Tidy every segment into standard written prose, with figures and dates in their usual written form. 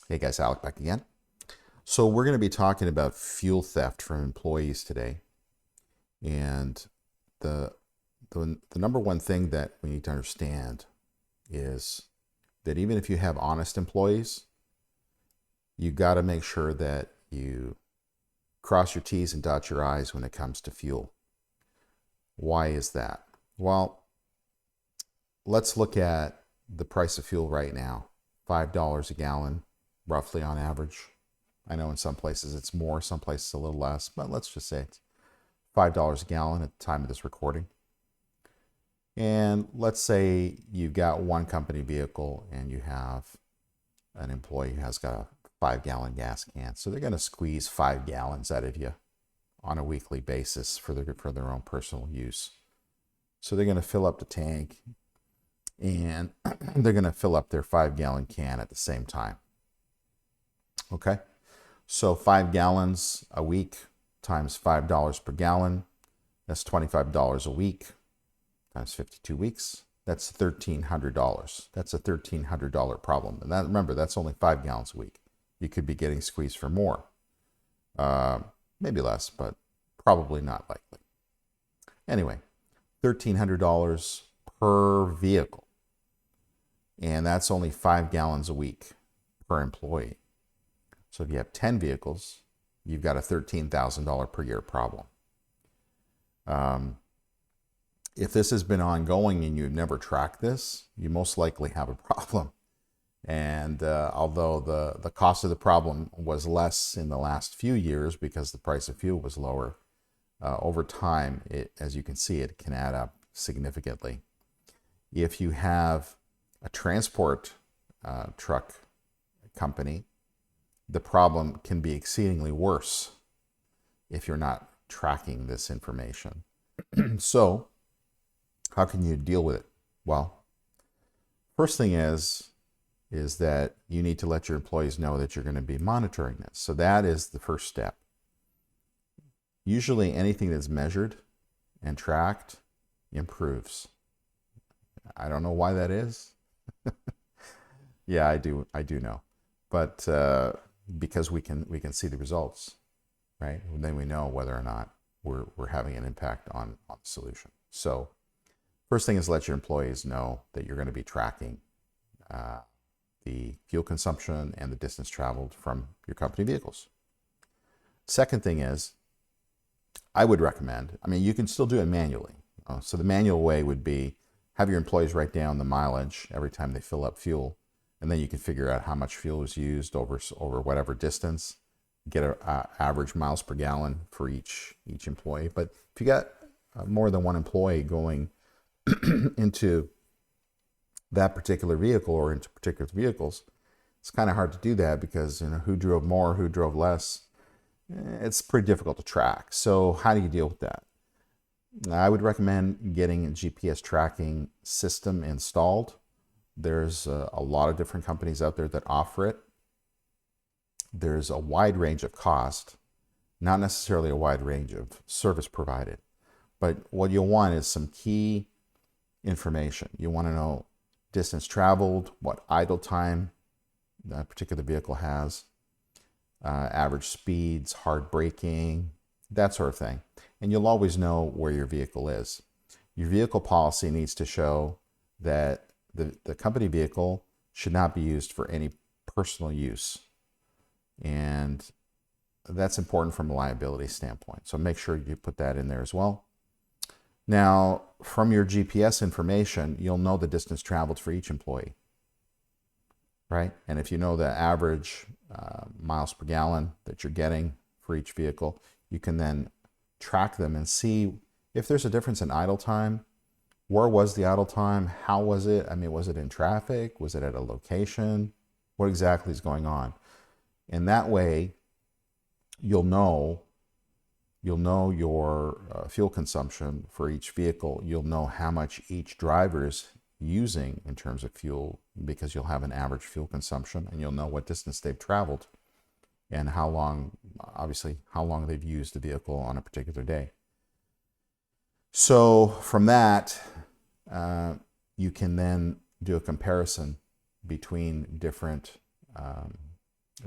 Hey guys, Alec back again. So we're going to be talking about fuel theft from employees today. And the, the number one thing that we need to understand is that even if you have honest employees, you got to make sure that you cross your T's and dot your I's when it comes to fuel. Why is that? Well, let's look at the price of fuel right now. $5 a gallon, roughly on average. I know in some places it's more, some places a little less, but let's just say it's $5 a gallon at the time of this recording. And let's say you've got one company vehicle and you have an employee who has got a 5-gallon gas can. So they're going to squeeze 5 gallons out of you on a weekly basis for their own personal use. So they're going to fill up the tank and they're going to fill up their 5-gallon can at the same time. Okay? So 5 gallons a week times $5 per gallon, that's $25 a week times 52 weeks. That's $1,300. That's a $1,300 problem. And that, remember, that's only 5 gallons a week. You could be getting squeezed for more. Maybe less, but probably not likely. Anyway, $1,300 per vehicle. And that's only 5 gallons a week per employee. So if you have 10 vehicles, you've got a $13,000 per year problem. If this has been ongoing and you've never tracked this, you most likely have a problem. And although the cost of the problem was less in the last few years because the price of fuel was lower, over time, as you can see, it can add up significantly. If you have a transport truck company, the problem can be exceedingly worse if you're not tracking this information. So, how can you deal with it? Well, first thing is that you need to let your employees know that you're going to be monitoring this. So that is the first step. Usually anything that's measured and tracked improves. I don't know why that is. Yeah, I do know. But because we can see the results, right? And then we know whether or not we're having an impact on the solution. So first thing is let your employees know that you're going to be tracking the fuel consumption and the distance traveled from your company vehicles. Second thing is, I would recommend, you can still do it manually. So the manual way would be have your employees write down the mileage every time they fill up fuel, and then you can figure out how much fuel is used over whatever distance, get an average miles per gallon for each employee. But if you got more than one employee going into that particular vehicle or into particular vehicles, it's kind of hard to do that because who drove more, who drove less, it's pretty difficult to track. So how do you deal with that? I would recommend getting a GPS tracking system installed. There's a lot of different companies out there that offer it. There's a wide range of cost, not necessarily a wide range of service provided. But what you'll want is some key information. You want to know distance traveled, what idle time that particular vehicle has, average speeds, hard braking, that sort of thing. And you'll always know where your vehicle is. Your vehicle policy needs to show that the company vehicle should not be used for any personal use. And that's important from a liability standpoint. So make sure you put that in there as well. Now, from your GPS information, you'll know the distance traveled for each employee, right? And if you know the average miles per gallon that you're getting for each vehicle, you can then track them and see if there's a difference in idle time. Where was the idle time? How was it? Was it in traffic? Was it at a location? What exactly is going on? And that way, you'll know your fuel consumption for each vehicle. You'll know how much each driver is using in terms of fuel because you'll have an average fuel consumption and you'll know what distance they've traveled and how long they've used the vehicle on a particular day. So from that, you can then do a comparison between different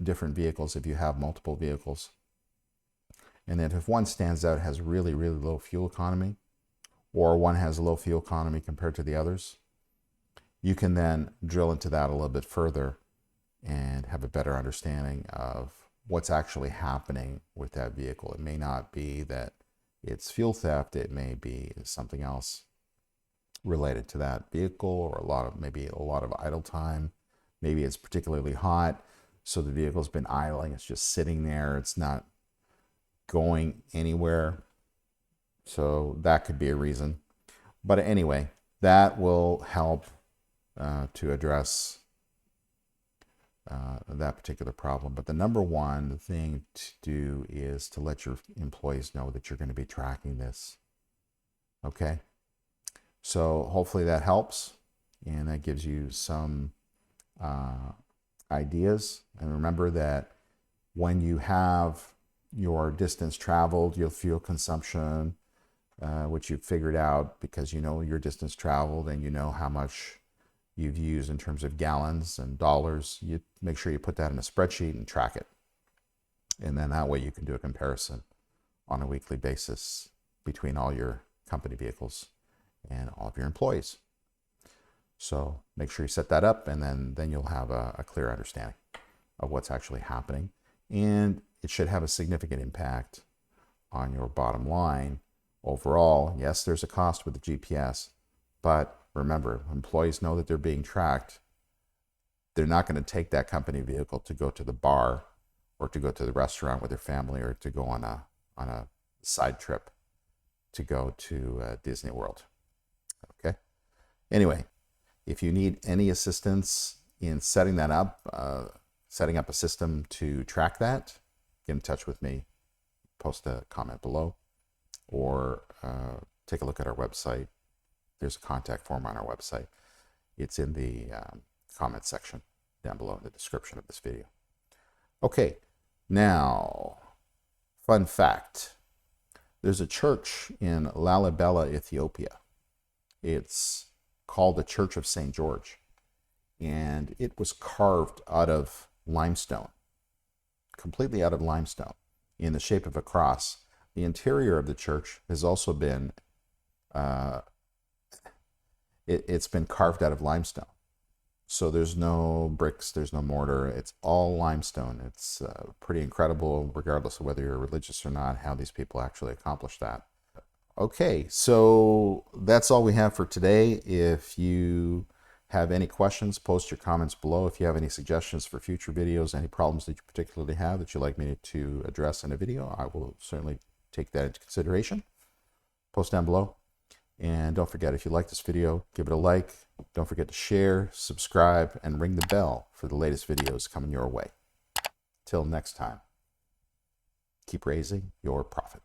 different vehicles if you have multiple vehicles. And then if one stands out, has really, really low fuel economy, or one has low fuel economy compared to the others, you can then drill into that a little bit further and have a better understanding of what's actually happening with that vehicle. It may not be that it's fuel theft, it may be something else related to that vehicle, or maybe a lot of idle time. Maybe it's particularly hot, so the vehicle's been idling, it's just sitting there, it's not going anywhere. So that could be a reason. But anyway, that will help to address that particular problem. But the number one thing to do is to let your employees know that you're going to be tracking this. Okay? So hopefully that helps, and that gives you some ideas. And remember that when you have your distance traveled, your fuel consumption, which you've figured out because you know your distance traveled and you know how much you've used in terms of gallons and dollars, you make sure you put that in a spreadsheet and track it. And then that way you can do a comparison on a weekly basis between all your company vehicles and all of your employees. So make sure you set that up, and then you'll have a clear understanding of what's actually happening. And it should have a significant impact on your bottom line overall. Yes, there's a cost with the GPS, but remember, employees know that they're being tracked. They're not going to take that company vehicle to go to the bar or to go to the restaurant with their family, or to go on a side trip to go to Disney World. Okay. Anyway, if you need any assistance in setting that up, setting up a system to track that, get in touch with me, post a comment below, or take a look at our website. There's a contact form on our website. It's in the comment section down below in the description of this video. Okay, now, fun fact. There's a church in Lalibela, Ethiopia. It's called the Church of St. George, and it was carved out of limestone, completely out of limestone, in the shape of a cross. The interior of the church has also been it's been carved out of limestone. So there's no bricks, there's no mortar, it's all limestone. It's pretty incredible, regardless of whether you're religious or not, how these people actually accomplish that. Okay, so that's all we have for today. If you have any questions, post your comments below. If you have any suggestions for future videos, any problems that you particularly have that you'd like me to address in a video, I will certainly take that into consideration. Post down below. And don't forget, if you like this video, give it a like. Don't forget to share, subscribe, and ring the bell for the latest videos coming your way. Till next time, keep raising your profit.